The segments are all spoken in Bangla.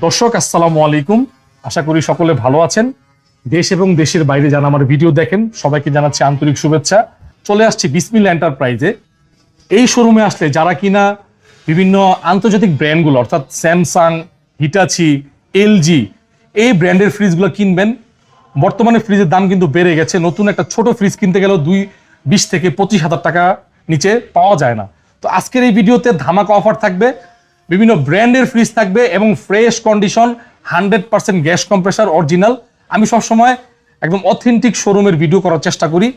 দর্শক আসসালামু আলাইকুম, আশা করি সকলে ভালো আছেন। দেশ এবং দেশের বাইরে যারা আমার ভিডিও দেখেন সবাইকে জানাচ্ছি আন্তরিক শুভেচ্ছা। চলে আসছি বিসমিল্লাহ এন্টারপ্রাইজে। এই শোরুমে আসলে যারা কিনা বিভিন্ন আন্তর্জাতিক ব্র্যান্ডগুলো অর্থাৎ স্যামসাং, হিটাচি, এলজি এই ব্র্যান্ডের ফ্রিজগুলো কিনবেন। বর্তমানে ফ্রিজের দাম কিন্তু বেড়ে গেছে। নতুন একটা ছোট ফ্রিজ কিনতে গেলেও 20 থেকে 25,000 টাকা নিচে পাওয়া যায় না। তো আজকের এই ভিডিওতে ধামাকা অফার থাকবে, বিভিন্ন ব্র্যান্ডের ফ্রিজ থাকবে এবং fresh condition 100% gas compressor original. আমি সবসময় একদম অথেন্টিক শোরুমের ভিডিও করার চেষ্টা করি।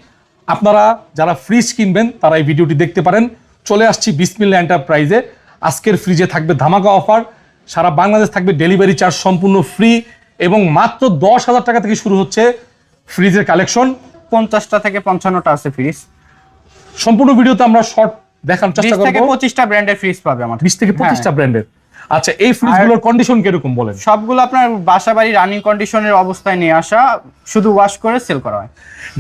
আপনারা যারা ফ্রিজ কিনবেন তারা এই ভিডিওটি দেখতে পারেন। চলে আসছি বিসমিল্লাহ এন্টারপ্রাইজে। আজকের ফ্রিজে থাকবে ধামাকা অফার, সারা বাংলাদেশ থাকবে ডেলিভারি চার্জ সম্পূর্ণ ফ্রি এবং মাত্র 10,000 টাকা থেকে শুরু হচ্ছে ফ্রিজের কালেকশন। 50টা থেকে 55টা আছে ফ্রিজ। সম্পূর্ণ ভিডিওতে আমরা শর্ট দেখার চেষ্টা করব। 20 থেকে 25টা ব্র্যান্ডের ফ্রিজ পাবে আমাদের। 20 থেকে 25টা ব্র্যান্ডের। আচ্ছা, এই ফ্রিজগুলোর কন্ডিশন কিরকম বলেন? সবগুলো আপনার বাসা বাড়ি রানিং কন্ডিশনের অবস্থায় নিয়ে আসা, শুধু ওয়াশ করে সেল করা হয়।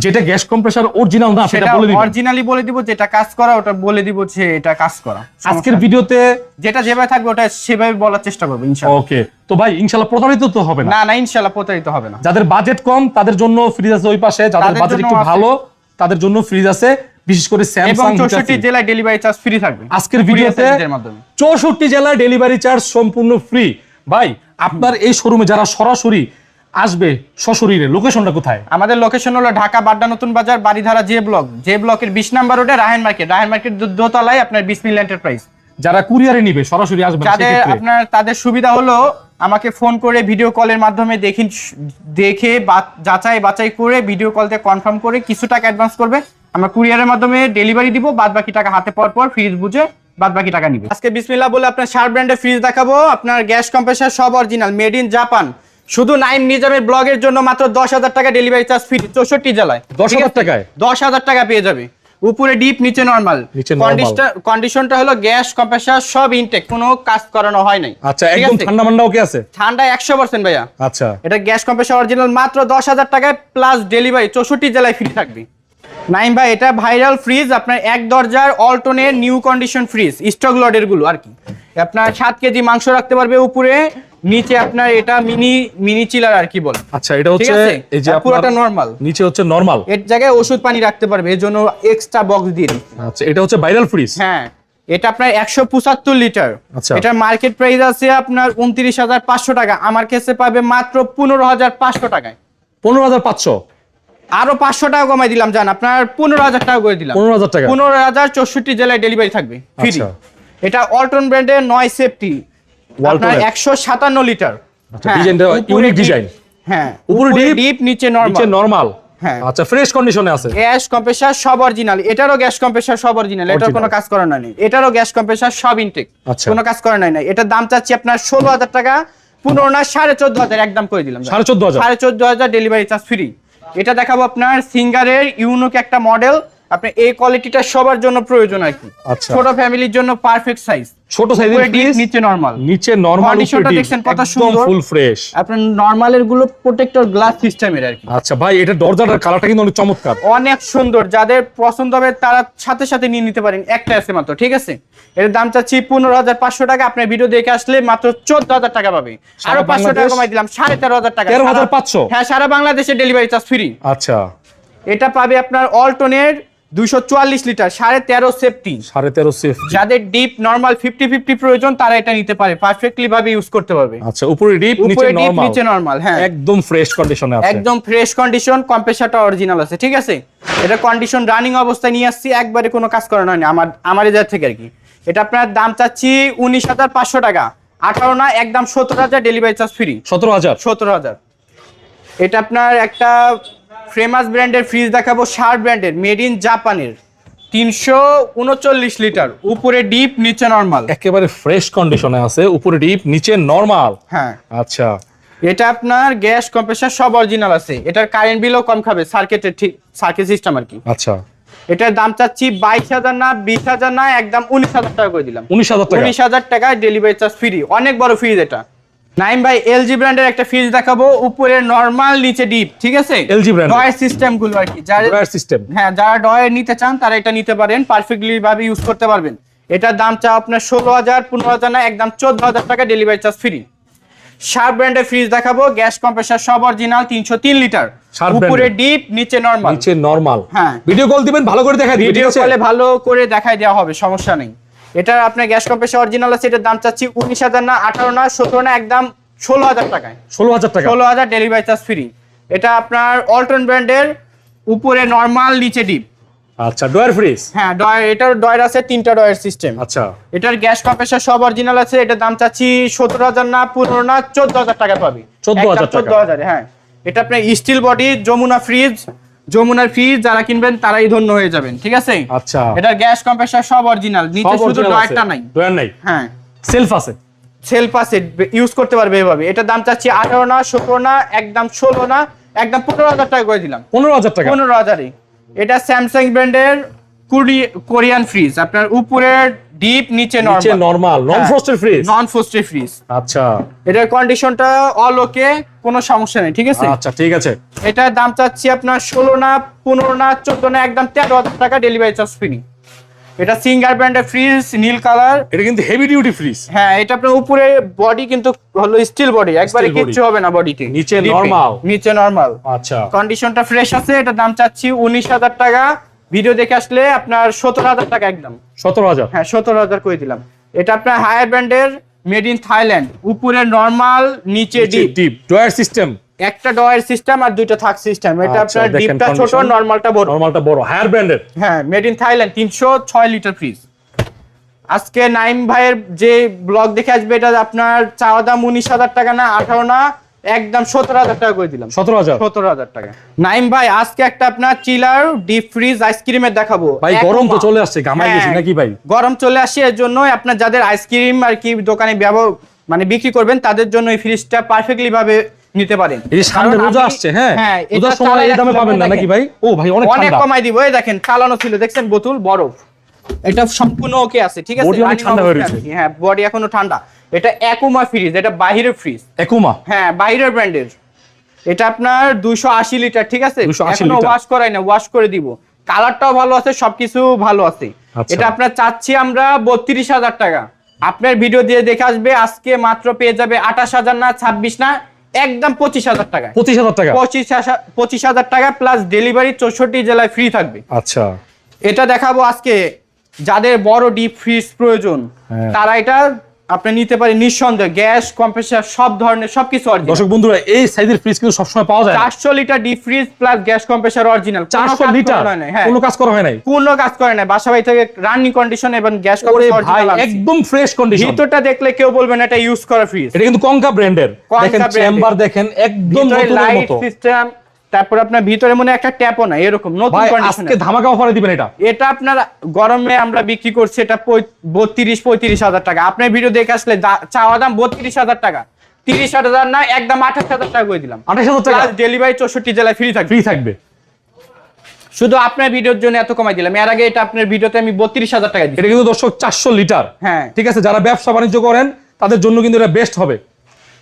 যেটা গ্যাস কম্প্রেসার অরিজিনাল না সেটা বলে দিব, অরিজিনালি বলে দিব। যেটা কাজ করা ওটা বলে দিব যে এটা কাজ করা। আজকের ভিডিওতে যেটা যেভাবে থাকবে ওটা সেভাবে বলার চেষ্টা করব ইনশাআল্লাহ। ওকে, তো ভাই ইনশাআল্লাহ প্রতারিত তো হবে না? না ইনশাআল্লাহ প্রতারিত হবে না। যাদের বাজেট কম তাদের জন্য ফ্রিজ আছে ওই পাশে, যাদের বাজেট একটু ভালো তাদের জন্য ফ্রিজ আছে, বিশেষ করে স্যামসাং। 64 জেলায় ডেলিভারি চার্জ ফ্রি থাকবে আজকের ভিডিওতে। 64 জেলায় ডেলিভারি চার্জ সম্পূর্ণ ফ্রি। ভাই আপনার এই শোরুমে যারা সরাসরি আসবে সশরীরে, লোকেশনটা কোথায়? আমাদের লোকেশন হলো ঢাকা বাড্ডা নতুন বাজার, বাড়িধারা জে ব্লকের 20 নাম্বার রোডে রায়হান মার্কেট দোতলায় আপনার বিসমিল্লাহ এন্টারপ্রাইজ। যারা কুরিয়ারে নিবে সরাসরি আসবে, তাদের সুবিধা হলো আমাকে ফোন করে ভিডিও কলের মাধ্যমে দেখে যাচাই বাছাই করে ভিডিও কলতে কনফার্ম করে কিছু টাকা অ্যাডভান্স করবে, আমরা কুরিয়ারের মাধ্যমে ডেলিভারি দিব, বাদ বাকি টাকা হাতে পাওয়ার পর ফ্রিজ বুঝে বাদ বাকি টাকা নিবে। আজকে বিসমিল্লাহ বলে আপনার শার্প ব্র্যান্ডের ফ্রিজ দেখাবো। আপনার গ্যাস কম্প্রেসার সব অরিজিনাল, মেড ইন জাপান। শুধু নাইম নিজামের ব্লগের জন্য মাত্র 10,000 টাকা ডেলিভারি চার্জ ফ্রি 64 জেলায়। 10,000 টাকায় 10,000 টাকা পেয়ে যাবে। উপরে ডিপ, নিচে নরমাল। কন্ডিশনটা হলো গ্যাস কম্প্রেসার সব ইনটেক, কোনো কাজ করানো হয় নাই। আচ্ছা, একদম ঠান্ডা মান্ডা ওকে আছে? ঠান্ডা 100% ভাইয়া। আচ্ছা, এটা গ্যাস কম্প্রেসার অরিজিনাল, মাত্র 10,000 টাকায় প্লাস ডেলিভারি 64 জেলায় ফ্রি থাকবে। নাইম ভাই, এটা ভাইরাল ফ্রিজ, আপনার এক দরজার অল্টনের নিউ কন্ডিশন ফ্রিজ, স্টক লডের গুলো আর কি। আপনার 7 কেজি মাংস রাখতে পারবে উপরে, নিচে আপনার এটা মিনি চিলার আর কি বলে। আচ্ছা, এটা হচ্ছে এই যে পুরোটা নরমাল, নিচে হচ্ছে নরমাল, এর জায়গায় ওষুধ পানি রাখতে পারবে, এর জন্য এক্সট্রা বক্স দিয়ে দিন। আচ্ছা, এটা হচ্ছে ভাইরাল ফ্রিজ। হ্যাঁ, এটা আপনার 175 লিটার। আচ্ছা, এটার মার্কেট প্রাইস আছে আপনার 29,500 টাকা, আমার কাছে পাবে মাত্র 15,500 টাকায়। 15,500? আরো 500 টাকা কমাই দিলাম, জান আপনার 15,000 টাকা করে দিলাম। 15,000 টাকা, 15,000 64 জেলায় ডেলিভারি থাকবে ফ্রি। এটা অল্টন ব্র্যান্ডের নয় সেফটি, আপনার 157 লিটার। আচ্ছা, ডিজাইনটা ইউনিক ডিজাইন। হ্যাঁ, উপরে ডিপ, নিচে নরমাল। হ্যাঁ, আচ্ছা, ফ্রেশ কন্ডিশনে আছে। গ্যাস কম্প্রেসার সব অরিজিনাল, এটারও গ্যাস কম্প্রেসার সব অরিজিনাল, এটার কোনো কাজ করা নাই। এটারও গ্যাস কম্প্রেসার সব ইনটেক, কোনো কাজ করা নাই। এটার দাম চাচ্ছি আপনার 16,000 টাকা, 15 না 14,500 একদম করে দিলাম। 14,500 ডেলিভারি চার্জ ফ্রি। এটা দেখাবো আপনার সিঙ্গারের ইউনিক একটা মডেল, আপনি এই কোয়ালিটিটা সবার জন্য প্রয়োজন আর কি। ছোট ফ্যামিলির জন্য পারফেক্ট সাইজ, ছোট সাইজের ফ্রিজ, নিচে নরমাল, কন্ডিশনটা দেখছেন কত সুন্দর, ফুল ফ্রেশ। আপনার নরমালের গুলো প্রোটেক্টর গ্লাস সিস্টেমের আর কি। আচ্ছা ভাই, এটা দরজাটার কালারটা কিন্তু অনেক চমৎকার, অনেক সুন্দর। যাদের পছন্দ হবে তারা সাথে সাথে নিয়ে নিতে পারেন, একটা আছে মাত্র, ঠিক আছে? এর দাম চাচ্ছি 15,500 টাকা, আপনার ভিডিও দেখে আসলে মাত্র 14,000 টাকা পাবে। আরো 500 টাকা কমাই দিলাম, 13,500 টাকা। 13,500? হ্যাঁ, সারা বাংলাদেশে ডেলিভারি চার্জ ফ্রি। আচ্ছা, এটা পাবে আপনার অল্টনের 244 লিটার, 13.5 সেফটি। 13.5 সেফটি। যাদের ডিপ নরমাল 50-50 প্রয়োজন তারা এটা নিতে পারে, পারফেক্টলি ভাবে ইউজ করতে পারবে। আচ্ছা, উপরে ডিপ, নিচে নরমাল। হ্যাঁ, একদম ফ্রেশ কন্ডিশনে আছে, একদম ফ্রেশ কন্ডিশন। কম্প্রেসারটা অরিজিনাল আছে, ঠিক আছে? এটা কন্ডিশন রানিং অবস্থায় নিয়ে আসছি, একবারে কোনো কাজ করা হয়নি আমার এজার থেকে আর কি। এটা আপনার দাম চাচ্ছি 19,500 টাকা, 18 না একদম 17,000 ডেলিভারি চার্জ ফ্রি। 17,000। এটা আপনার একটা ফেমাস ব্র্যান্ডের ফ্রিজ দেখাবো, শার্প ব্র্যান্ডের, মেড ইন জাপানের, 339 লিটার, উপরে ডিপ, নিচে নরমাল। একেবারে ফ্রেশ কন্ডিশনে আছে, উপরে ডিপ, নিচে নরমাল। হ্যাঁ, আচ্ছা, এটা আপনার গ্যাস কম্প্রেসার সব অরিজিনাল আছে, এটার কারেন্ট বিলও কম খাবে, সার্কিট সিস্টেম আর কি। আচ্ছা, এটার দাম চাচ্ছি 22,000 না 20,000 না একদম 19,000 টাকা করে দিলাম। 19,000 টাকায় ডেলিভারি চার্জ ফ্রি। অনেক বড় ফ্রিজ এটা। নাইম ভাই, এলজি ব্র্যান্ডের একটা ফ্রিজ দেখাবো, উপরে নরমাল, নিচে ডিপ, ঠিক আছে? এলজি ব্র্যান্ড ডয়ার সিস্টেম গুলো আর কি, ডয়ার সিস্টেম। হ্যাঁ, যারা ডয়ার নিতে চান তারা এটা নিতে পারেন, পারফেক্টলি ভাবে ইউজ করতে পারবেন। এটার দাম চা আপনার 16,000, 15,000 না একদম 14,000 টাকা ডেলিভারি চার্জ ফ্রি। শার্প ব্র্যান্ডের ফ্রিজ দেখাবো, গ্যাস কম্প্রেসার সব অরিজিনাল, 303 লিটার, Sharp উপরে brand-এর। ডিপ নিচে নরমাল। নিচে নরমাল। হ্যাঁ। ভিডিও কল দিবেন, ভালো করে দেখাই দিবেন, ঠিক ভিডিও আছে? কলে ভালো করে দেখাই দেওয়া হবে, সমস্যা নেই। এটা আপনার গ্যাস কম্প্রেসার অরিজিনাল আছে, এটার দাম চাচ্ছি 19,000 না, 18 না, 17 না, একদম 16,000 টাকায়। 16,000 টাকা। 16,000 ডেলিভারি চার্জ ফ্রি। এটা আপনার অল্টন ব্র্যান্ডের, উপরে নরমাল নিচে ডিপ। আচ্ছা, ডয়ার ফ্রিজ। হ্যাঁ, এটার ডয়ার আছে, 3টা ডয়ার সিস্টেম। আচ্ছা, এটার গ্যাস কম্প্রেসার সব অরিজিনাল আছে, এটার দাম চাচ্ছি 17,000 না, 15 না, 14,000 টাকা পাবে। 14,000 টাকা। 14,000, হ্যাঁ। এটা আপনার স্টিল বডি যমুনার ফ্রিজ যারা কিনবেন তারাই ধন্য হয়ে যাবেন, ঠিক আছে? আচ্ছা। এটার গ্যাস কম্প্রেসার সব অরিজিনাল, নিচে শুধু ডয়ারটা নাই। ডয়ার নাই, হ্যাঁ, সেলফ আছে। সেলফ আছে, ইউজ করতে পারবে এভাবে। এটার দাম চাচ্ছি 18 না, 17 না, একদম 16 না, একদম 15,000 টাকা করে দিলাম। 15,000 টাকা। 15,000। এটা স্যামসাং ব্র্যান্ডের কোরিয়ান ফ্রিজ, আপনার উপরে ডিপ নিচে নিচে নরমাল, নরমাল, নন ফ্রস্টেড ফ্রিজ। নন ফ্রস্টেড ফ্রিজ। আচ্ছা, এটার কন্ডিশনটা অল ওকে, কোনো সমস্যা নেই, ঠিক আছে? আচ্ছা, ঠিক আছে। এটার দাম চাচ্ছি আপনার 16 না, 15 না, 14 না, একদম 13,000 টাকা ডেলিভারি চার্জ ফ্রি। এটা সিঙ্গার ব্র্যান্ডের ফ্রিজ, নীল কালার। এটা কিন্তু হেভি ডিউটি ফ্রিজ। হ্যাঁ, এটা আপনার উপরে বডি কিন্তু হলো স্টিল বডি, একবারে Steel body। কিচ্ছু হবে না বডিতে। নিচে normal। নিচে নরমাল। আচ্ছা, কন্ডিশনটা ফ্রেশ আছে। এটা দাম চাচ্ছি 19,000 টাকা। ভিডিও দেখে আসলে আপনার 17,000 টাকা একদম। 17,000। হ্যাঁ, 17,000 করে দিলাম। এটা আপনার হায়ার ব্র্যান্ডের, মেড ইন থাইল্যান্ড, উপরে নরমাল নিচে ডিপ, ডিপ ডয়ার সিস্টেম। একটা ডয়ার সিস্টেম আর দুইটা থাক সিস্টেম। এটা আচ্ছা, আপনার দেখেন ডিপটা ছোট, condition। নরমালটা বড়। নরমালটা বড়, হায়ার ব্র্যান্ডের। হ্যাঁ, made in Thailand, 306 litre fridge. আজকে নাইম ভাইয়ের যে ব্লগ দেখে আসবে, এটা আপনার চাওয়া দাম 19,000 টাকা না, 18 না, একদম 17,000 টাকা করে দিলাম। 17,000। 17,000 টাকা। নাইম ভাই, আজকে একটা আপনার চিলার ডিপ ফ্রিজ আইসক্রিমের দেখাবো। ভাই গরম তো একমা। চলে আসছে, ঘামাই গেছি হ্যাঁ, নাকি ভাই? গরম চলে আসে, এর জন্য আপনার যাদের আইসক্রিম আর কি দোকানে মানে বিক্রি করবেন, তাদের জন্য এই ফ্রিজটা পারফেক্টলি ভাবে নিতে পারেন। এই যে সামনে কারণ রোজা আমি- আসছে, হ্যাঁ, এটা রোজার সময় এই দামে পাবেন না নাকি ভাই? ও ভাই, অনেক অনেক ঠান্ডা। কমাই দিব। এই দেখেন, চালানো ছিল, দেখছেন বোতল বরফ। এটা সম্পূর্ণ ওকে আছে, ঠিক আছে? Body অনেক ঠান্ডা হয়ে রয়েছে। হ্যাঁ, বডি এখনো ঠান্ডা। এটা একোমা ফ্রিজ, এটা বাহিরের ফ্রিজ। একুমা। হ্যাঁ, বাইরের ব্র্যান্ডের। এটা আপনার 280 লিটার, ঠিক আছে? 280 এখনো লিটার। ওয়াশ করাই না, ওয়াশ করে দিব। কালারটাও ভালো আছে, সবকিছু ভালো আছে। আচ্ছা। এটা আপনার চাচ্ছি আমরা 32,000 টাকা। আপনার ভিডিও দিয়ে দেখে আসবে, আজকে মাত্র পেয়ে যাবে 28,000 না, 26 না, একদম 25,000 টাকা। 25,000 টাকা। 25,000 টাকা প্লাস ডেলিভারি 64 জেলায় ফ্রি থাকবে। আচ্ছা, এটা দেখাবো আজকে, যাদের বড় ডিপ ফ্রিজ প্রয়োজন হ্যাঁ। তারা এটা আপনি নিতে পারেন নিঃসন্দেহে। গ্যাস কম্প্রেসার সব ধরনের সবকিছু অরিজিনাল। দর্শক বন্ধুরা, এই সাইজের ফ্রিজ কিন্তু সবসময় পাওয়া যায় না। 400 litre deep fridge plus gas compressor original. 400 litre হ্যাঁ, কোনো কাজ করা হয় নাই। কোনো কাজ করে না, বাসা বাড়ি থেকে রানিং কন্ডিশন এবং গ্যাস ওরে কম্প্রেসার ভাই, অরিজিনাল। একদম ফ্রেশ কন্ডিশন। ভিতরটা দেখলে কেউ বলবে না এটা ইউজ করা ফ্রিজ। এটা কিন্তু কনকা ব্র্যান্ডের। কনকা দেখেন brand-এর। চেম্বার, দেখেন একদম ভিতরে নতুনের লাইট মতো। সিস্টেম, তারপর আপনার ভিতরে মনে হয় একটা ট্যাপও না, এরকম নতুন ভাই কন্ডিশন। আজকে ধামাকা অফারে দিবেন এটা। এটা আপনার গরমে আমরা বিক্রি করছি এটা 32-35,000 টাকা। আপনার ভিডিও দেখে আসলে চাওয়া দাম 32,000 টাকা। 30,000 না, একদম 28,000 টাকা করে দিলাম। 28,000 টাকা প্লাস ডেলিভারি 64 জেলায় ফ্রি থাকবে। ফ্রি থাকবে। শুধু আপনার ভিডিওর জন্য এত কমাই দিলাম। এর আগে এটা আপনার ভিডিওতে আমি 32,000 টাকা দিই। এটা কিন্তু দর্শক 400 লিটার। হ্যাঁ, ঠিক আছে, যারা ব্যবসা বাণিজ্য করেন তাদের জন্য কিন্তু এটা বেস্ট হবে।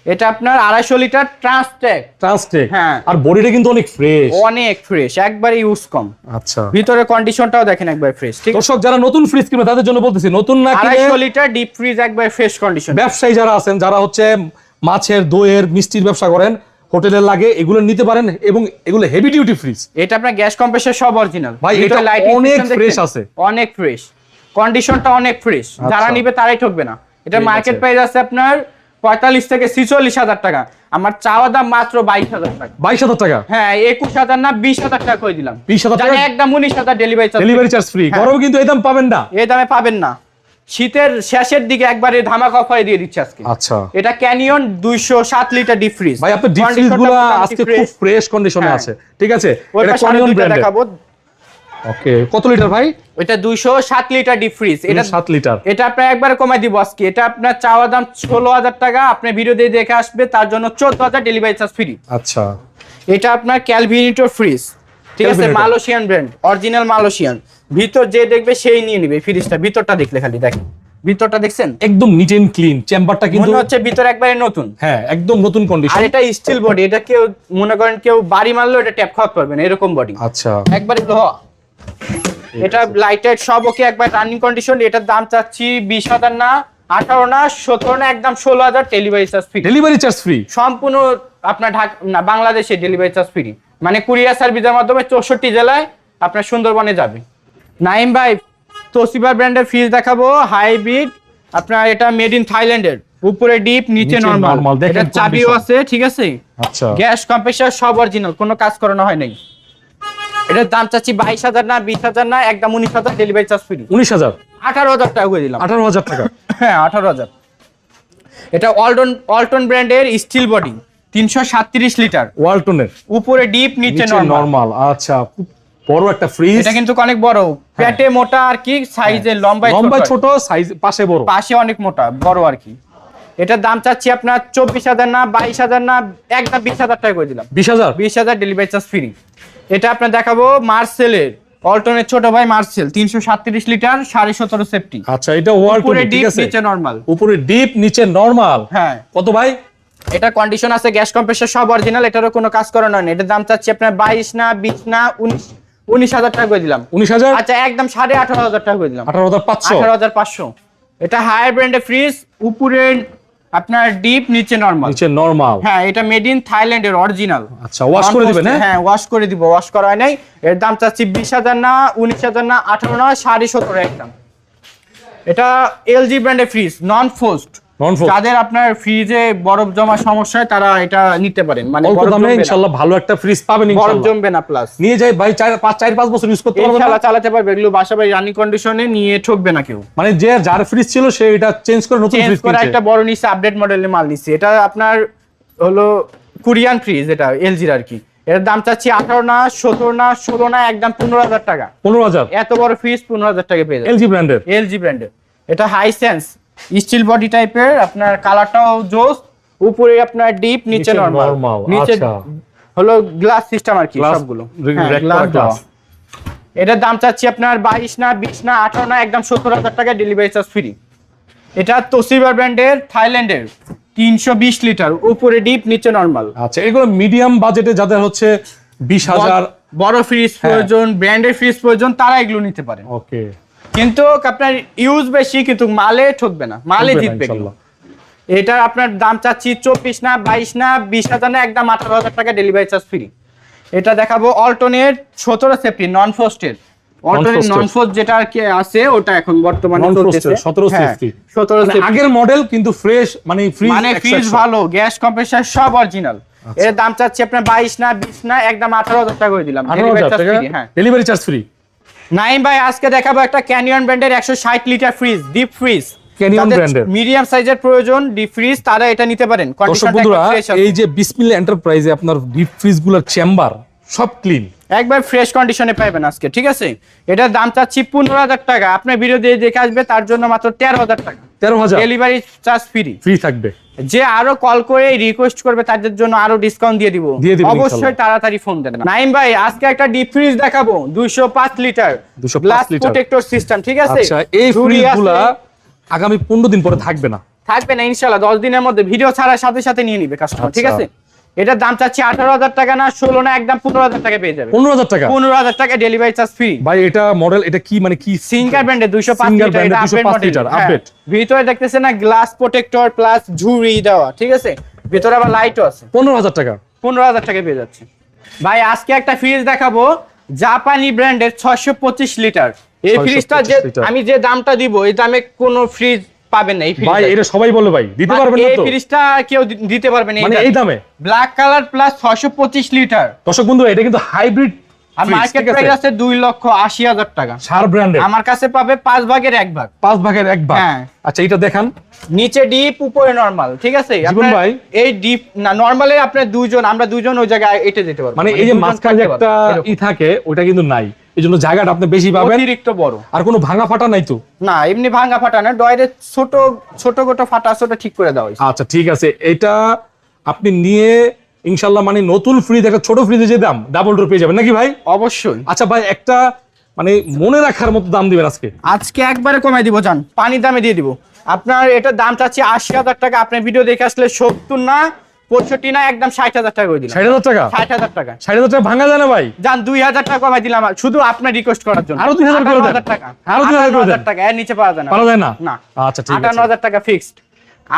এটা আপনার 250 লিটার ট্রান্সটেক। ট্রান্সটেক। হ্যাঁ। আর বডিটা কিন্তু অনেক ফ্রেশ। অনেক ফ্রেশ, একবারে ইউজ কম। আচ্ছা, ভিতরের কন্ডিশনটাও দেখেন একবার ফ্রেশ, ঠিক আছে? দর্শক যারা নতুন ফ্রিজ কিনবে তাদের জন্য বলতেছি, নতুন না কিনে 250 লিটার ডিপ ফ্রিজ একবার ফ্রেশ কন্ডিশন। ব্যবসায়ী যারা আছেন, যারা হচ্ছে মাছের, দইয়ের, মিষ্টির ব্যবসা করেন, হোটেলের লাগে, এগুলো নিতে পারেন। এবং এগুলো হেভি ডিউটি ফ্রিজ। এটা আপনার গ্যাস কম্প্রেসার সব অরিজিনাল। ভাই, এটা অনেক fresh আছে। অনেক ফ্রেশ, কন্ডিশনটা অনেক ফ্রেশ। যারা নিবে তারাই ঠকবে না। এটা ঠিক মার্কেট আছে। প্রাইস আছে আপনার 45 থেকে 46,000 টাকা। আমার চাওয়া দাম মাত্র 22,000 টাকা। 22,000 টাকা। হ্যাঁ, 21,000 না, 20,000 টাকা করে দিলাম। 20,000 টাকা? জানি একদম 19,000 delivery charge. Delivery charge free. হ্যাঁ। গরমে কিন্তু এই দাম পাবেন না। এই দামে পাবেন না। শীতের শেষের দিকে একবারে ধামাকা অফারে দিয়ে দিচ্ছি আজকে। আচ্ছা এটা ক্যানিয়ন 207 লিটার ডিপ ফ্রিজ। ভাই, আপনার ডিপ ফ্রিজ গুলো আজকে খুব ফ্রেশ কন্ডিশনে হ্যাঁ। আছে। ঠিক আছে, ওটা এটা কোরিয়ান ব্র্যান্ডের। দেখাবো। ওকে, কত লিটার ভাই? এটা 207 লিটার ডিপ ফ্রিজ। এটা 7 লিটার। এটা আপনার একবারে কমাই দিব আজকে। এটা আপনার চাওয়া দাম 16,000 টাকা। আপনি ভিডিও দিয়ে দেখে আসবে, তার জন্য 14,000 ডেলিভারি চার্জ ফ্রি। আচ্ছা, এটা আপনার ক্যালভিনিটোর ফ্রিজ, ঠিক আছে? Calvinator। Malaysian brand, original Malaysian. ভিতর যে দেখবে সেই নিয়ে নিবে ফ্রিজটা। ভিতরটা দেখলে খালি দেখেন, ভিতরটা দেখছেন একদম নিট এন্ড ক্লিন। চেম্বারটা কিন্তু মনে হচ্ছে ভিতর একবারে নতুন। হ্যাঁ, একদম নতুন কন্ডিশন। আর এটা স্টিল বডি। এটা কেউ মনে করেন কেউ বাড়ি মারলেও এটা ট্যাপ খাওয়াতে পারবে না, এরকম বডি। আচ্ছা, একবারে লোহা। এটা লাইটেড সব ওকে, একবার রানিং কন্ডিশন। এটার দাম চাচ্ছি 20,000 না, 18 না 17 না একদম 16,000 delivery charge free. Delivery charge free সম্পূর্ণ আপনার ঢাকা না বাংলাদেশে ডেলিভারি চার্জ ফ্রি, মানে কুরিয়ার সার্ভিসের মাধ্যমে 64 জেলায় আপনার সুন্দরবনে যাবে। নাইম ভাই তোশিবা ব্র্যান্ডের ফ্রিজ দেখাবো, হাইব্রিড আপনার, এটা মেড ইন থাইল্যান্ডের, উপরে ডিপ নিচে নরমাল, এটা চাবিও আছে, ঠিক আছে। আচ্ছা, গ্যাস কম্প্রেসর সব অরিজিনাল, কোনো কাজ করানো হয় নাই। এটার দাম চাচ্ছি 22,000 না 20,000 না একদম 19,000 ডেলিভারি চার্জ ফ্রি। 19,000 18,000 টাকা করে দিলাম। 18,000 টাকা। হ্যাঁ 18,000। এটা অল্টন ব্র্যান্ডের স্টিল বডি 337 লিটার, ওয়ালটনের, উপরে ডিপ নিচে নরমাল। আচ্ছা, খুব বড় একটা ফ্রিজ। এটা কিন্তু অনেক বড়, পেটে মোটা আর কি, সাইজে লম্বায় ছোট, সাইজ পাশে বড়, পাশে অনেক মোটা বড় আর কি। এটার দাম চাচ্ছি আপনার 24,000 না 22,000 না একদম 20,000 টাকা করে দিলাম। 20,000 ডেলিভারি চার্জ ফ্রি। এটা আপনার দেখাবো মার্সেলের, অল্টনের ছোট ভাই মার্সেল 337 লিটার 17.5 সেফটি। আচ্ছা, এটা ওয়ালটন, ঠিক আছে, নিচে নরমাল, উপরে ডিপ নিচে নরমাল। হ্যাঁ কত ভাই? এটা কন্ডিশন আছে, গ্যাস কম্প্রেসর সব অরিজিনাল, এটারও কোনো কাজ করানো নেই। এটার দাম চাচ্ছি আপনার 22 না 20 না 19,000 টাকা করে দিলাম। 19,000? আচ্ছা একদম 18,500 টাকা করে দিলাম। 18,500। 18,500। এটা হায়ার ব্র্যান্ডের ফ্রিজ, উপরে আপনার ডিপ নিচে নরমাল। হ্যাঁ, এটা মেড ইন থাইল্যান্ডের অরিজিনাল। আচ্ছা, ওয়াশ করে দিবেন? হ্যাঁ ওয়াশ করে দিব, ওয়াশ করা হয় নাই। এর দাম চাচ্ছি 20,000 না 19,000 না 18 না 17.5 একদম। এটা এলজি ব্র্যান্ডের ফ্রিজ, নন ফোস্ট। যাদের আপনার ফ্রিজে বরফ জমা সমস্যা হয় তারা এটা নিতে পারেন, মানে অল্প দামে ইনশাআল্লাহ ভালো একটা ফ্রিজ পাবেন বরফ ইনশাআল্লাহ। জমবে না, প্লাস নিয়ে যাই ভাই 4-5 বছর ইউজ করতে পারবেন, ইনশাআল্লাহ চালাতে পারবে, এগুলো বাসা বাড়ি রানিং কন্ডিশনে নিয়ে ঠকবে না কেউ। মানে যে যার ফ্রিজ ছিল সে এটা চেঞ্জ করে নতুন ফ্রিজ কিনছে, একটা বড় নিচে আপডেট মডেলের মাল নিছে। এটা আপনার হলো কোরিয়ান ফ্রিজ, এটা এলজির আর কি। এর দাম চাচ্ছি 18 না 17 না 16 না একদম 15,000 টাকা। 15,000? এত বড় ফ্রিজ 15,000 টাকা পেয়ে যাবেন। এলজি ব্র্যান্ডের এটা হাইসেন্স স্টিল বডি টাইপের, আপনার কালারটাও জোস, উপরে আপনার ডিপ নিচে নরমাল, নিচে হলো গ্লাস সিস্টেম আর কি সবগুলো। গ্লাস। এটার দাম চাচ্ছি আপনার 22 না 20 না 18 না একদম 70,000 টাকা ডেলিভারি চার্জ ফ্রি। এটা তোশিবা ব্র্যান্ডের থাইল্যান্ডের 320 লিটার, উপরে ডিপ নিচে নরমাল। আচ্ছা, এগুলো মিডিয়াম বাজেটে যাদের হচ্ছে 20,000 বড় ফ্রিজ প্রয়োজন, ব্র্যান্ডের ফ্রিজ প্রয়োজন, তারা এগুলো নিতে পারে। ওকে, কিন্তু আপনার ইউজ বেশি কিন্তু মালে ঠকবে না, মালে জিতবে। এটা আপনার দাম চাচ্ছি 24 না 22 না 20,000 না একদম 18,000 টাকা ডেলিভারি চার্জ ফ্রি। এটা দেখাবো অল্টনের 17 সেফটি নন ফোস্টের। অল্টনের নন ফোস্ট যেটা আর কি আছে ওটা এখন বর্তমানে চলতেছে 17 সেফটি। 17 সেফটি আগের মডেল কিন্তু ফ্রেশ, মানে ফ্রিজ ভালো, গ্যাস কম্প্রেসর সব অরিজিনাল। এর দাম চাচ্ছি আপনার 22 না 20 না একদম 18,000 টাকা করে দিলাম ডেলিভারি চার্জ ফ্রি। হ্যাঁ, ডেলিভারি চার্জ ফ্রি। নাইম ভাই আজকে দেখাবো একটা ক্যানিয়ন ব্র্যান্ডের 160 litre fridge, deep fridge. Canyon ব্র্যান্ডের মিডিয়াম সাইজের প্রয়োজন ডিপ ফ্রিজ, তারা এটা নিতে পারেন। এই যে বিসমিল্লাহ এন্টারপ্রাইজে আপনার ডিপ ফ্রিজ গুলোর চেম্বার সব ক্লিন, একবার ফ্রেশ কন্ডিশনে পাবেন আজকে, ঠিক আছে। এটার দাম চাচ্ছি 15,000 টাকা, আপনার ভিডিও দিয়ে দেখে আসবে তার জন্য মাত্র 13,000 টাকা। 13,000 ডেলিভারি চার্জ ফ্রি থাকবে। যে আরো কল করে রিকোয়েস্ট করবে তাদের জন্য আরো ডিসকাউন্ট দিয়ে দিব, অবশ্যই তাড়াতাড়ি ফোন দেন। নাইম ভাই আজকে একটা ডিপ ফ্রিজ দেখাবো 205 লিটার গ্লাস প্রোটেক্টর সিস্টেম, ঠিক আছে। আচ্ছা, এই ফ্রিজগুলা আগামী 15 দিন পরে থাকবে না ইনশাআল্লাহ, 10 দিনের মধ্যে ভিডিও ছাড়ার সাথে সাথে নিয়ে নিবে কাস্টমার, ঠিক আছে। এটার দাম চাচ্ছি 18,000 টাকা না 16 না একদম 15,000 টাকা পেয়ে যাবে। 15,000 টাকা ডেলিভারি চার্জ ফ্রি। ভাই এটা মডেল, এটা কি মানে কি? সিঙ্গার ব্র্যান্ডের 205 লিটার, এটা আপডেট। ভিতরে দেখতেছেন না গ্লাস প্রোটেক্টর প্লাস ঝুড়ি দেওয়া, ঠিক আছে। ভিতরে আবার লাইটও আছে। 15,000 টাকা। 15,000 টাকা পেয়ে যাচ্ছে। ভাই আজকে একটা ফ্রিজ দেখাবো জাপানি ব্র্যান্ডের 625 লিটার। এই ফ্রিজটা যে আমি যে দামটা দিব এই দামে কোনো ফ্রিজ পাবেন না। এই ফ্রিজ ভাই এটা সবাই বলে ভাই দিতে পারবেন না তো? এই ফ্রিজটা কেউ দিতে পারবে না মানে এই দামে, ব্ল্যাক কালার প্লাস 625 লিটার। দর্শক বন্ধু, এটা কিন্তু হাইব্রিড আর মার্কেট প্রাইস আছে 2,80,000 টাকা। সার ব্র্যান্ডের। আমার কাছে পাবে 5 ভাগের 1 ভাগ। 5 ভাগের 1 ভাগ। হ্যাঁ। আচ্ছা, এটা দেখান। নিচে ডিপ উপরে নরমাল, ঠিক আছে। জীবন ভাই এই ডিপ না নরমালে আপনি আমরা দুইজন ওই জায়গায় এটে যেতে পারবো, মানে এই যে মাঝখানে একটা থাকে ওটা কিন্তু নাই, এইজন্য জায়গাটা আপনি বেশি পাবেন, অতিরিক্ত বড়। আর কোনো ভাঙা ফাটা নাই তো? না, এমনি ভাঙা ফাটা না, ডয়ারে ছোট গোটো ফাটা আছে, ওটা ঠিক করে দাও। আচ্ছা ঠিক আছে, এটা আপনি নিয়ে ইনশাআল্লাহ মানে নতুন ফ্রিজ, একটা ছোট ফ্রিজে যে দাম ডাবল ডোর পেয়ে যাবেন নাকি ভাই? অবশ্যই। আচ্ছা ভাই, একটা মানে মনে রাখার মতো দাম দিবেন আজকে একবারে কমাই দিব, জান পানি দামে দিয়ে দিব। আপনার এটার দাম চাচ্ছি 80,000 টাকা। আপনার ভিডিও দেখে আসলে 70 না 65 না একদম 60,000 টাকা করে দিলাম। 60,000 টাকা? 60,000 টাকা। 60,000 টাকা ভাঙা যায় না ভাই? জান 2,000 টাকা কমাই দিলাম শুধু আপনার রিকোয়েস্ট করার জন্য। আরো 2,000 করে দেন। 58,000 টাকা। আরো 2,000 করে দেন। 58,000 টাকা এর নিচে পাওয়া যায় না। পাওয়া যায় না? না। আচ্ছা ঠিক আছে। 58,000 টাকা ফিক্সড।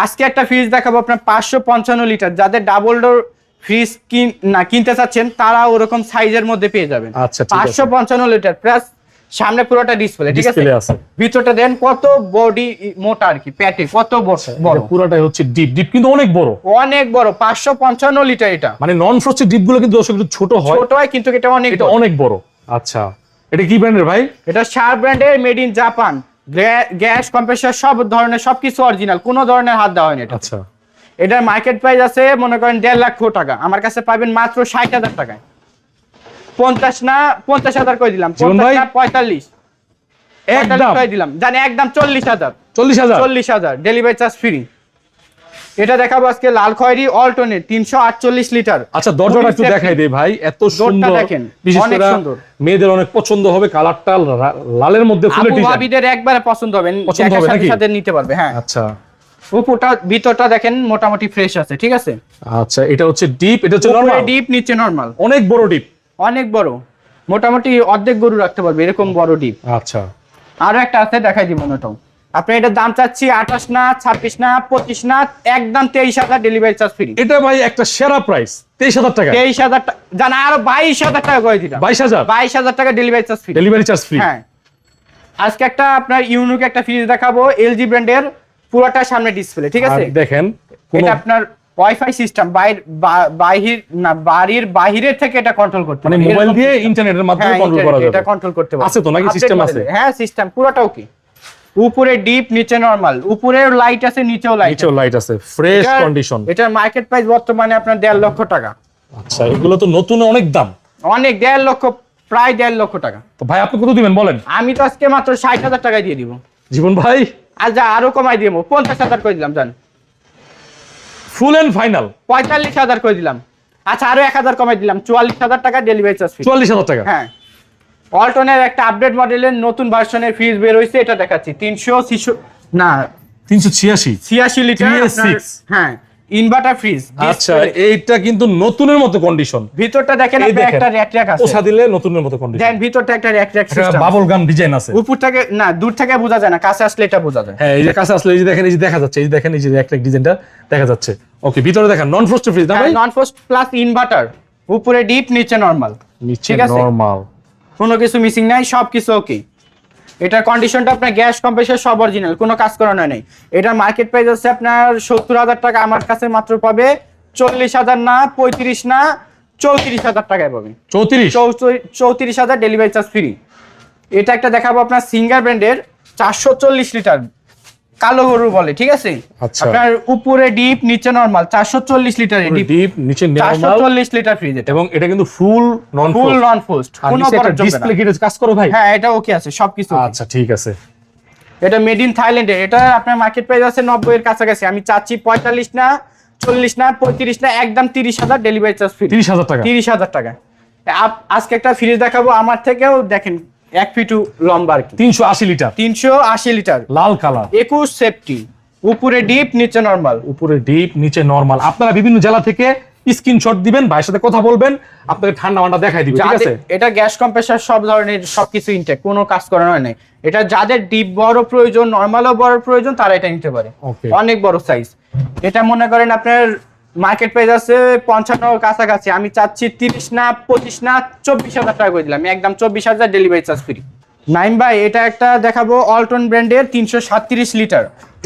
আজকে একটা ফ্রিজ দেখাবো আপনার 555 লিটার, যাদের ডাবল ডোর ফ্রিজ কিনতে চাচ্ছেন তারা ওরকম সাইজের মধ্যে পেয়ে যাবেন। আচ্ছা ঠিক আছে। 555 লিটার প্লাস সামনে পুরোটা ডিসপ্লে, ঠিক আছে? ডিসপ্লে আছে। ভিতরটা দেন কত বডি মোটা আর কি, প্যাটে কত বড়। এটা পুরোটাই হচ্ছে ডিপ, ডিপ কিন্তু অনেক বড়। অনেক বড় 555 লিটার। এটা মানে নন ফ্রস্টেড ডিপ গুলো কিন্তু দর্শক একটু ছোট হয়। ছোট হয় কিন্তু এটা অনেক এটা অনেক বড়। আচ্ছা এটা কি ব্র্যান্ডের ভাই? এটা শার্প ব্র্যান্ডের, made in Japan. Gas compressor সব ধরনের সবকিছু অরিজিনাল, কোনো ধরনের হাত দেওয়া হয়নি এটা। আচ্ছা এটার মার্কেট প্রাইস আছে মনে করেন 1.5 লাখ টাকা, আমার কাছে পাবেন মাত্র 60,000 টাকায়। 50 না 50,000 করে দিলাম। 50 না 45 একদম করে দিলাম, জানি একদম 40,000। 40,000? 40,000 ডেলিভারি চার্জ ফ্রি। এটা দেখাবো আজকে লাল খয়েরি অল্টনেট 348 লিটার। আচ্ছা দরজাটা একটু দেখাই দেই ভাই, এত সুন্দর দেখেন, বিশেষ অনেক করে সুন্দর। মেয়েদের অনেক পছন্দ হবে, কালারটা লালের মধ্যে ফুলের আপু ডিজাইন। ভাবিদের একবারে পছন্দ হবে, পছন্দ দেখার হবে সাথে নাকি? সাথে নিতে পারবে। হ্যাঁ আচ্ছা উপরটা ভিতরটা দেখেন মোটামুটি ফ্রেশ আছে, ঠিক আছে? আচ্ছা এটা হচ্ছে ডিপ, এটা হচ্ছে নরমাল। ডিপ নিচে নরমাল, অনেক বড় ডিপ, অনেক বড়, মোটামুটি অর্ধেক গরু রাখতে পারবে এরকম বড় ডিপ। আচ্ছা আরো একটা আছে দেখাই দিব ওটাও। আপনি এটার দাম চাচ্ছি 28 না 26 না 25 না একদম 23,000 ডেলিভারি চার্জ ফ্রি। এটা ভাই একটা সেরা প্রাইস 23,000 টাকা। 23,000 টাকা জানা, আরো 22,000 টাকা করে দিলাম। 22,000? 22,000 টাকা delivery charge free. Delivery charge free. হ্যাঁ আজকে একটা আপনার ইউনিক একটা ফ্রিজ দেখাবো, এলজি ব্র্যান্ডের, পুরোটা সামনে ডিসপ্লে, ঠিক আছে? দেখেন এটা আপনার ওয়াইফাই সিস্টেম, বাহির না বাড়ির বাহিরের থেকে এটা কন্ট্রোল করতে মানে পারবে। মোবাইল এরকম দিয়ে system। ইন্টারনেটের মাধ্যমে হ্যাঁ, কন্ট্রোল করা যাবে। এটা কন্ট্রোল করতে পারবে। আছে তো নাকি? Update সিস্টেম model আছে? এর। হ্যাঁ সিস্টেম পুরোটাও কি, উপরে ডিপ নিচে নরমাল, উপরেও লাইট আছে নিচেও লাইট নিচেও লাইট আছে, ফ্রেশ কন্ডিশন। এটার মার্কেট প্রাইস বর্তমানে আপনার 1.5 লক্ষ টাকা। আচ্ছা এগুলো তো নতুন অনেক দাম। অনেক 1.5 লক্ষ, প্রায় 1.5 লক্ষ টাকা। তো ভাই আপনি কত দিবেন বলেন? আমি তো আজকে মাত্র 60,000 টাকায় দিয়ে দিব। জীবন ভাই আর যা আরো কমাই দিব, 50,000 করে দিলাম, জান ফুল এন্ড ফাইনাল 45,000 করে দিলাম। আচ্ছা আরো 1,000 কমাই দিলাম, 44,000 টাকা ডেলিভারি চার্জ ফ্রি। 44,000 টাকা? হ্যাঁ অল্টনের একটা আপডেট মডেলের নতুন ভার্সনের ফ্রিজ বের হইছে, এটা দেখাচ্ছি 386 না 386 86 লিটার 386 হ্যাঁ ইনভার্টার ফ্রিজ। আচ্ছা এইটা কিন্তু নতুনের মতো কন্ডিশন। ভিতরটা দেখেন এই আপনি, দেখেন, একটা র‍্যাক র‍্যাক আছে, পোছা দিলে নতুনের মতো কন্ডিশন। দেন ভিতরটা একটা rack rack system, bubble gum design আছে। উপর থেকে না দূর থেকে বোঝা যায় না, কাছে আসলে এটা বোঝা যায়। হ্যাঁ এই যে কাছে আসলে এই যে দেখেন, এই যে দেখা যাচ্ছে, এই যে দেখেন, এই যে একটা ডিজাইনটা দেখা যাচ্ছে। ওকে ভিতরে দেখেন নন ফ্রস্টেড ফ্রিজ না ভাই? নন ফ্রস্ট প্লাস ইনভার্টার, উপরে ডিপ নিচে নরমাল, নিচে ঠিক আছে? নরমাল, কোনো কিছু মিসিং নাই, সব কিছু ওকে। এটার কন্ডিশনটা আপনার গ্যাস কম্প্রেসর সব অরিজিনাল, কোনো কাজ করানো নেই। এটার মার্কেট প্রাইস আছে আপনার 70,000 টাকা, আমার কাছে মাত্র পাবে 40,000 না 35 না 34,000 টাকায় পাবে। 34,000 ডেলিভারি চার্জ ফ্রি। এটা একটা দেখাবো আপনার সিঙ্গার ব্র্যান্ডের 440 লিটার, কালো গরু বলে, ঠিক আছে? আচ্ছা। আপনার উপরে ডিপ নিচে নরমাল, 440 লিটার ডিপ নিচে নরমাল 440 লিটার ফ্রিজ এটা, এবং এটা কিন্তু ফুল নন ফুল নন ফ্রস্ট, কোনো বড় ডিসপ্লে কি কাজ করে ভাই? হ্যাঁ এটা ওকে আছে সবকিছু। আচ্ছা ঠিক আছে। এটা মেড ইন থাইল্যান্ডের, এটা আপনার মার্কেট প্রাইস আছে 90 এর কাছাকাছি, আমি চাচ্ছি 45 না 40 না 35 না একদম 30,000 ডেলিভারি চার্জ ফ্রি। 30,000 টাকা? 30,000 টাকা। আজকে একটা ফ্রিজ দেখাবো আমার থেকেও দেখেন 1 ফিট লম্বা আর কি, 380 লিটার, 380 লিটার, লাল কালার, 21 সেফটি, উপরে ডিপ নিচে নরমাল। উপরে ডিপ নিচে নরমাল। আপনারা বিভিন্ন জেলা থেকে স্ক্রিনশট দিবেন, ভাইয়ের সাথে কথা বলবেন, আপনাকে ঠান্ডা মান্ডা দেখাই দিবে, ঠিক আছে? এটা গ্যাস কম্প্রেসর সব ধরনের সবকিছু ইনটেক, কোনো কাজ করানো হয় নাই। এটা যাদের ডিপ বড় প্রয়োজন, নরমালও বড় প্রয়োজন, তারা এটা নিতে পারে। Okay. অনেক বড় সাইজ। এটা মনে করেন আপনার মার্কেট প্রাইস আছে 55 কাছাকাছি, আমি চাচ্ছি 30 না 25 না 24,000 টাকা করে দিলাম, একদম 24,000 ডেলিভারি চার্জ ফ্রি। নাইম ভাই এটা একটা দেখাবো অল্টন ব্র্যান্ডের 337 লিটার,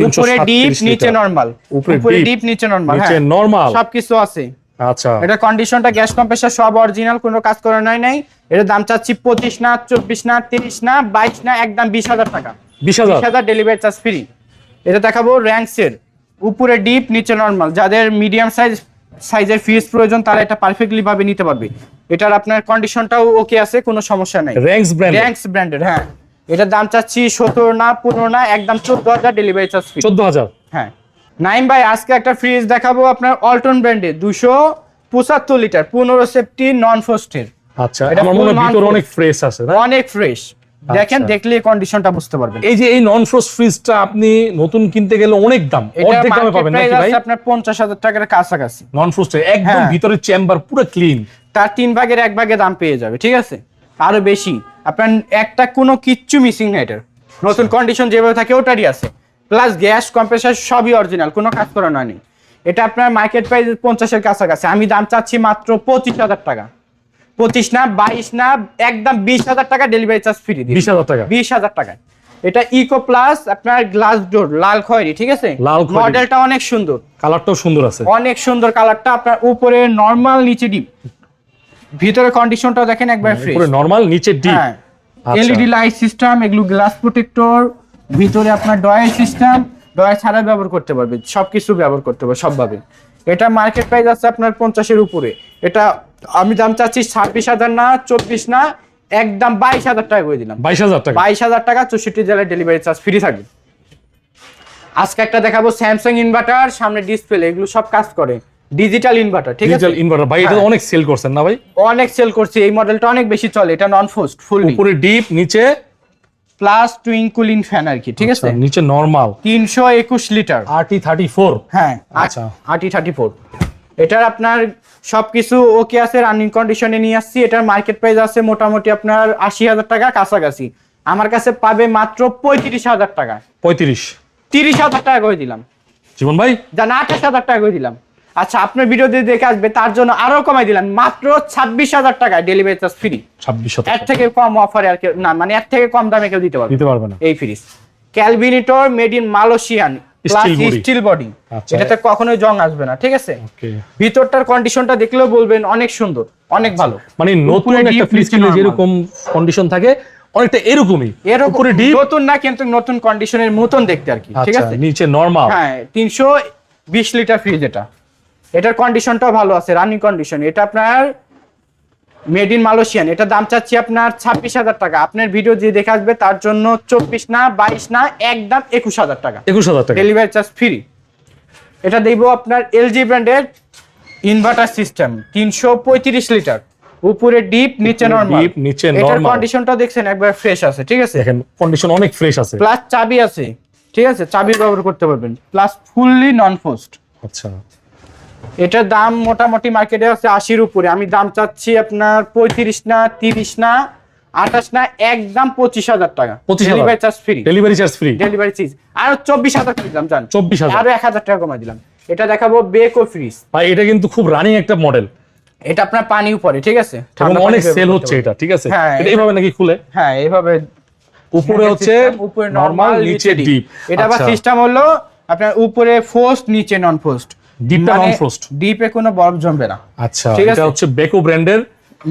উপরে ডিপ নিচে নরমাল, উপরে ডিপ নিচে নরমাল, নিচে হ্যাঁ নরমাল সবকিছু আছে। আচ্ছা এটা কন্ডিশনটা গ্যাস কম্প্রেসর সব অরিজিনাল, কোনো কাজ করানো নাই। এর দাম চাচ্ছি 25 না 24 না 30 না 22 না একদম 20,000 টাকা, 20,000 ডেলিভারি চার্জ ফ্রি। এটা দেখাবো র্যাঙ্কসের, উপরে ডিপ নিচে নরমাল, যাদের মিডিয়াম সাইজের ফ্রিজ প্রয়োজন তারা এটা পারফেক্টলি ভাবে নিতে পারবে। এটার আপনার কন্ডিশনটাও ওকে আছে, কোনো সমস্যা নাই। র্যাঙ্কস ব্র্যান্ডের, হ্যাঁ এটার দাম চাচ্ছি 17 না 15 না একদম 14,000 ডেলিভারি চার্জ ফ্রি। 14,000? হ্যাঁ নাইম ভাই আজকে একটা ফ্রিজ দেখাবো আপনার অল্টন ব্র্যান্ডের 275 লিটার 15 সেফটি নন ফ্রস্টের। আচ্ছা আমার মনে হয় ভিতরে অনেক ফ্রেশ আছে না? অনেক ফ্রেশ, দেখেন, দেখলে কন্ডিশনটা বুঝতে পারবেন। এই যে এই নন ফ্রস্ট ফ্রিজটা আপনি নতুন কিনতে গেলে অনেক দাম, অর্ধেক দামে পাবেন নাকি ভাই? আপনার 50,000 টাকার কাছাকাছি নন ফ্রস্ট একদম ভিতরে চেম্বার পুরো ক্লিন, তার 3 ভাগের 1 ভাগে দাম পেয়ে যাবে, ঠিক আছে? আরো বেশি আপনার একটা কোনো কিচ্ছু মিসিং নেই, এটার নতুন কন্ডিশন যেভাবে থাকে ওটারই আছে, প্লাস গ্যাস কম্প্রেসার সবই অরিজিনাল, কোনো কাজ করা নেই। এটা আপনার মার্কেট প্রাইস 50-এর কাছাকাছি, আমি দাম চাচ্ছি মাত্র 25,000 টাকা। 25 না, 22 না, একদম 20,000 টাকা ডেলিভারি চার্জ ফ্রি দিই। 20,000 টাকা, 20,000 টাকা। এটা ইকো প্লাস আপনার গ্লাস ডোর, লাল খয়েরি, ঠিক আছে? মডেলটা অনেক সুন্দর, কালারটাও সুন্দর আছে, অনেক সুন্দর কালারটা। আপনার উপরে নরমাল, নিচে ডিপ, ভিতরে কন্ডিশনটাও দেখেন একবার ফ্রেশ, উপরে নরমাল নিচে ডিপ। হ্যাঁ, এলইডি লাইট সিস্টেম, এগুলো গ্লাস প্রোটেক্টর, ভিতরে আপনার ডয়ার সিস্টেম, ডয়ার ছাড়া ব্যবহার করতে পারবে, সবকিছু ব্যবহার করতে পারবে সবভাবে। এটা মার্কেট প্রাইস আছে আপনার 50-এর উপরে। এটা আমি দাম চাচ্ছি 26,000 না, 24 না, একদম 22,000 টাকা করে দিলাম। 22,000 টাকা, 22,000 টাকা, 64 জেলায় ডেলিভারি চার্জ ফ্রি থাকবে। আজকে একটা দেখাবো স্যামসাং ইনভার্টার, সামনে ডিসপ্লে, এগুলো সব কাজ করে, ডিজিটাল ইনভার্টার, ঠিক আছে? ডিজিটাল ইনভার্টার ভাই, এটা অনেক সেল করছেন না ভাই? অনেক সেল করছে, এই মডেলটা অনেক বেশি চলে। এটা নন ফোস্ট, ফুল উপরে ডিপ, নিচে প্লাস টুইঙ্কুলিং ফ্যান আর কি, ঠিক আছে? নিচে নরমাল, 321 লিটার RT34, হ্যাঁ আচ্ছা RT34। এটার আপনার সবকিছু ওকে আছে, রানিং কন্ডিশনে নিয়ে আসছি। এটার মার্কেট প্রাইস আছে মোটামুটি আপনার 80,000 টাকা কাছাকাছি, আমার কাছে পাবে মাত্র 35,000 টাকা। 30,000 টাকা করে দিলাম জীবন ভাই, জান 28,000 টাকা করে দিলাম। আচ্ছা, আপনার ভিডিও দিয়ে দেখে আসবে, তার জন্য আরো কমাই দিলাম, মাত্র 26,000 টাকা ডেলিভারি চার্জ ফ্রি। 26,000 এর থেকে কম অফারে আর কেউ না, মানে এর থেকে কম দামে কেউ দিতে পারবে না এই fridge. Kelvinator made in Malaysian, plus steel body, এটাতে কখনোই জং আসবে না, ঠিক আছে? ভিতরটার কন্ডিশনটা দেখলেও বলবেন অনেক সুন্দর, অনেক ভালো। মানে নতুন একটা ফ্রিজ কিনলে যেরকম কন্ডিশন থাকে অনেকটা এরকমই, উপরে ডিপ, নতুন না কিন্তু নতুন কন্ডিশনের মতন দেখতে আর কি, ঠিক আছে? নিচে নরমাল, হ্যাঁ 320 লিটার ফ্রিজ। এটার কন্ডিশনটাও ভালো আছে, রানিং কন্ডিশন। এটা আপনার মেড ইন মালয়েশিয়ান, এটা দাম চাচ্ছি আপনার 26,000 টাকা। আপনার ভিডিও যে দেখে আসবে তার জন্য 24 না, 22 না, একদম 21,000 টাকা, 21,000 টাকা ডেলিভারি চার্জ ফ্রি। এটা দেব আপনার এলজি ব্র্যান্ডের ইনভার্টার সিস্টেম, 335 লিটার, উপরে ডিপ, নিচে নরমাল। এটার কন্ডিশনটা দেখছেন একবার ফ্রেশ আছে, ঠিক আছে? দেখেন কন্ডিশন অনেক ফ্রেশ আছে, প্লাস চাবি আছে, ঠিক আছে? চাবি ব্যবহার করতে পারবেন, প্লাস ফুললি নন ফোস্ট। আচ্ছা, এটার দাম মোটামুটি মার্কেটে আছে 80-র উপরে, আমি দাম চাচ্ছি আপনার 35 না, 30 না, 28 না, একদম 25,000 টাকা, delivery charge free. Delivery charge আর 24,000 টাকা দিলাম, জান 24,000, আর 1,000 টাকা কমাই দিলাম। এটা দেখাবো বেকো ফ্রিজ ভাই, এটা কিন্তু খুব রানিং একটা মডেল। এটা আপনার পানি উপরে, ঠিক আছে? অনেক সেল হচ্ছে এটা, ঠিক আছে? এটা এইভাবে নাকি খুলে? হ্যাঁ, এইভাবে উপরে হচ্ছে উপরে নরমাল, নিচে ডিপ। এটা আবার সিস্টেম হলো আপনার উপরে ফোস্ট, নিচে নন ফোস্ট। ডিপটা নন ফ্রস্ট, ডিপে কোনো বরফ জমবে না। আচ্ছা, এটা হচ্ছে বেকো ব্র্যান্ডের,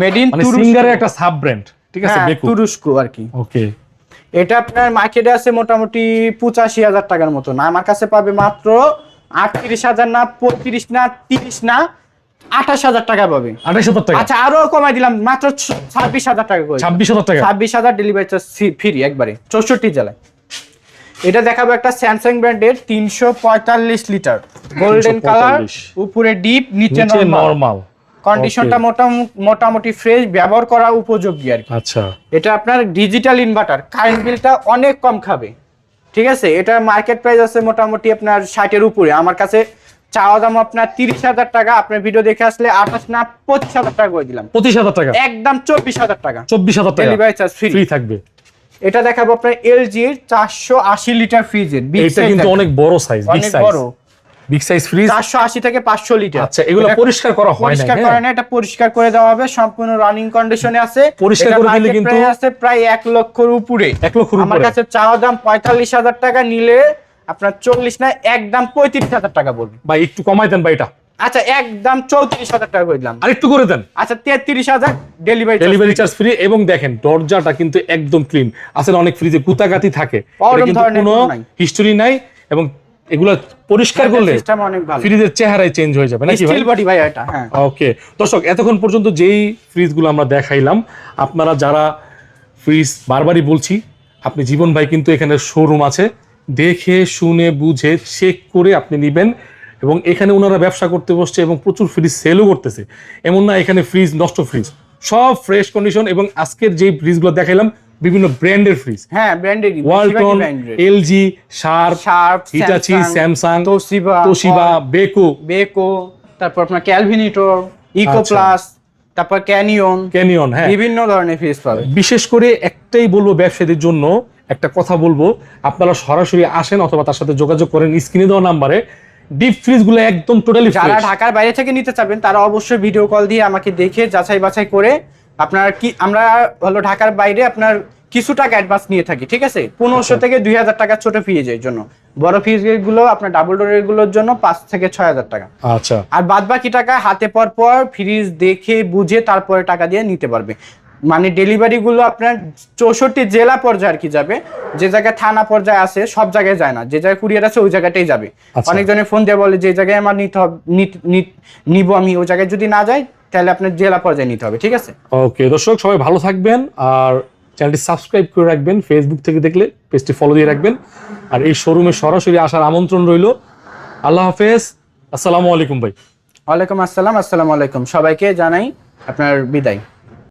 মেড ইন মানে সিঙ্গারের একটা সাব ব্র্যান্ড, ঠিক আছে? বেকো তুরস্ক আর কি। ওকে, এটা আপনার মার্কেটে আছে মোটামুটি 85,000 টাকার মতো, না আমার কাছে পাবে মাত্র 38,000 না, 35 না, 30 না, 28,000 টাকা পাবে। 28,000 টাকা, আচ্ছা আরো কমাই দিলাম, মাত্র 26,000 টাকা করে। 26,000 টাকা, 26,000 ডেলিভারি চার্জ ফ্রি একবারে 64 জেলায়। এটা দেখাবো একটা স্যামসাং ব্র্যান্ডের 345 লিটার, গোল্ডেন কালার, উপরে ডিপ, নিচে নরমাল। কন্ডিশনটা মোটামুটি ফ্রেশ, ব্যবহার করা উপযোগী আর কি। আচ্ছা, এটা আপনার ডিজিটাল ইনভার্টার, কারেন্ট বিলটা অনেক কম খাবে, ঠিক আছে? এটা মার্কেট প্রাইস আছে মোটামুটি আপনার 60-এর উপরে, আমার কাছে চাওয়া দাম আপনার 30,000 টাকা। আপনার ভিডিও দেখে আসলে 28 না, 25,000 টাকা করে দিলাম। 25,000 টাকা, একদম 24,000 টাকা, 24,000 টাকা ডেলিভারি চার্জ ফ্রি থাকবে। এটা দেখাবো আপনার এলজির 480 লিটার ফ্রিজের, এটা কিন্তু অনেক বড় সাইজ, বিগ সাইজ ফ্রিজ, 480 থেকে 500 লিটার। আচ্ছা, এগুলো পরিষ্কার করা হয় না? পরিষ্কার করে না, এটা পরিষ্কার করে দেওয়া হবে, সম্পূর্ণ রানিং কন্ডিশনে আছে। পরিষ্কার করে দিলে কিন্তু আছে প্রায় 1 লক্ষের উপরে। 1 লক্ষের উপরে। আমার কাছে চাওয়া দাম 45,000 টাকা, নিলে আপনার 40 না, একদম 35,000 টাকা বলবো। ভাই একটু কমাই দেন ভাই এটা। আচ্ছা, একদম 34,000 টাকা করে দিলাম, আর একটু করে দেন। আচ্ছা 33,000 ডেলিভারি চার্জ ফ্রি। এবং দেখেন দরজাটা কিন্তু একদম ক্লিন। আসলে অনেক ফ্রিজে কুতাকাতি থাকে, কোনো হিস্টোরি নাই, এবং এগুলো পরিষ্কার করলে ফ্রিজের চেহারাই চেঞ্জ হয়ে যাবে নাকি ভাই? স্টিল বডি ভাই এটা। হ্যাঁ, ওকে দর্শক, এতক্ষণ পর্যন্ত যেই ফ্রিজগুলো আমরা দেখাইলাম, আপনারা যারা ফ্রিজ, বারবারই বলছি, আপনি জীবন ভাই কিন্তু এখানে শোরুম আছে, দেখে শুনে বুঝে চেক করে আপনি নেবেন। এবং এখানে ওনারা ব্যবসা করতে বসছে এবং প্রচুর ফ্রিজ সেলও করতেছে, এমন না এখানে ফ্রিজ নষ্ট, ফ্রিজ সব ফ্রেশ কন্ডিশন। এবং আজকের যে ফ্রিজগুলো দেখাইলাম বিভিন্ন ব্র্যান্ডের ফ্রিজ, হ্যাঁ branded, Walton, LG, sharp, Hitachi, Samsung, Toshiba, Beko, তারপর আপনার ক্যালভিনিটর, ইকো প্লাস, তারপর ক্যানিয়ন, হ্যাঁ বিভিন্ন ধরনের ফ্রিজ পাবে। বিশেষ করে একটাই বলবো ব্যবসায়ীদের জন্য, একটা কথা বলবো, আপনারা সরাসরি আসেন অথবা তার সাথে যোগাযোগ করেন স্ক্রিনে দেওয়া নাম্বারে। ডিপ ফ্রিজ গুলো একদম টোটালি যারা ঢাকার বাইরে থেকে নিতে চাবেন তারা অবশ্যই ভিডিও কল দিয়ে আমাকে দেখে যাচাই বাছাই করে আপনার আমরা হলো ঢাকার বাইরে আপনার কিছু টাকা অ্যাডভান্স নিয়ে থাকি, ঠিক আছে? 1500 থেকে 2000 টাকা ছোট ফ্রিজের জন্য, বড় ফ্রিজ গুলো আপনার ডাবল ডোরের গুলোর জন্য 5 থেকে 6000 টাকা। আচ্ছা, আর বাদ বাকি টাকা হাতে পর ফ্রিজ দেখে বুঝে তারপরে টাকা দিয়ে নিতে পারবে। মানে ডেলিভারি গুলো আপনার 64 জেলা পর্যায়ে আর কি যাবে, যে জায়গায় থানা পর্যায়ে আছে সব জায়গায় যায় না, যে জায়গায় কুরিয়ার আছে ওই জায়গাটাই যাবে। অনেকজনের ফোন দিয়ে বলে যে জায়গায় আমার নিব আমি, ওই জায়গায় যদি না যায় তাহলে আপনার জেলা পর্যায়ে নিতে হবে, ঠিক আছে? ওকে দর্শক, সবাই ভালো থাকবেন আর চ্যানেলটি সাবস্ক্রাইব করে রাখবেন, ফেসবুক থেকে দেখলে পেজটি ফলো দিয়ে রাখবেন, আর এই শোরুমে সরাসরি আসার আমন্ত্রণ রইল। আল্লাহ হাফেজ, আসসালামু আলাইকুম ভাই। ওয়ালাইকুম আসসালাম, আসসালামু আলাইকুম, সবাইকে জানাই আপনার বিদায়।